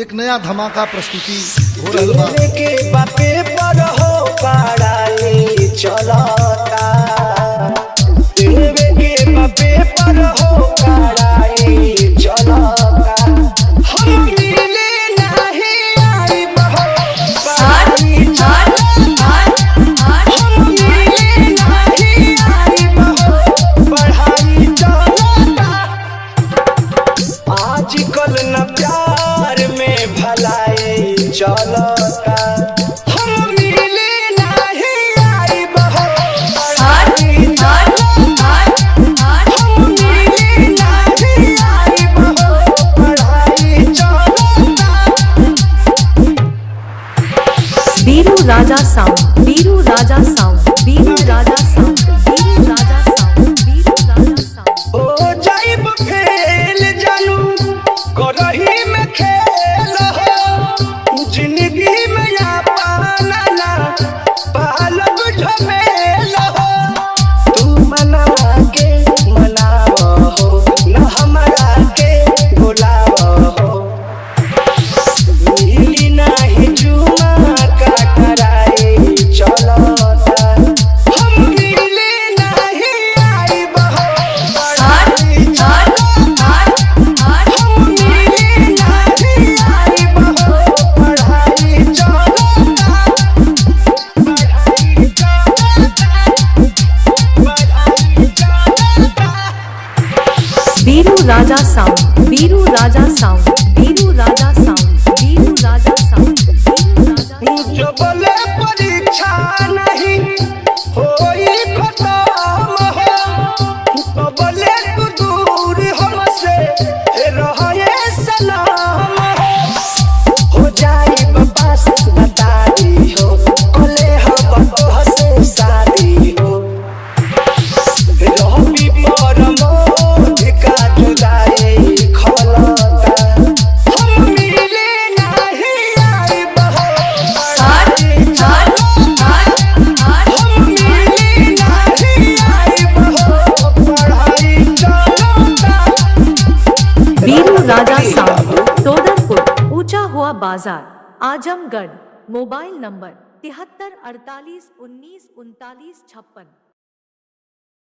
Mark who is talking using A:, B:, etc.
A: एक नया धमाका प्रस्तुति हो रहल बा
B: के बापे पर हो पढ़ाई चलता देवे के बापे पर हो पढ़ाई चलता हम मिले नहीं आई बहुत पढ़ाई चलता हम मिले नहीं आई बहुत पढ़ाई चलता आजकल न प्यार में भलाई चलता हम मिले नहीं आई बहुत पढ़ाई चलता हम मिले नहीं आई बहुत पढ़ाई चलता
C: बीरू राजा साउंड, बीरू राजा साउंड, बीरू राजा साउंड, बीरू राजा साउंड, बीरू राजा साउंड।
B: ओ जाइब फेल जानू करही में खेल हो जिंदगी में या पाना ना पालब झमेल हो तू मना के मनाव हो न हमरा के बुलाव हो मिली नहीं जुमा का कराई चलता हम मिले नहीं आई बहुत पढ़ाई चलता हम मिले नहीं आई बहुत पढ़ाई चलता पढ़ाई चलता
C: बीरू राजा साउंड, बीरू राजा साउंड, बीरू राजा साउंड, बीरू राजा साउंड, बीरू राजा साउंड।
B: जो बोले परीक्षा नहीं होई खत्म हो तो बोले तू दूर हमसे रहे सलाम हो जाई पास बता दी हो कोले हम तोहसे शादी हो रही परमोध का जुदाई खलता हम मिले नहीं आई बहुत पढ़ाई चलता हम मिले नहीं आई बहुत पढ़ाई चलता
C: बीरू राजा साउंड, टोडरपुर, ऊंचा हुआ बाजार, आजमगढ़। Mobile number 73 48 19 39 56।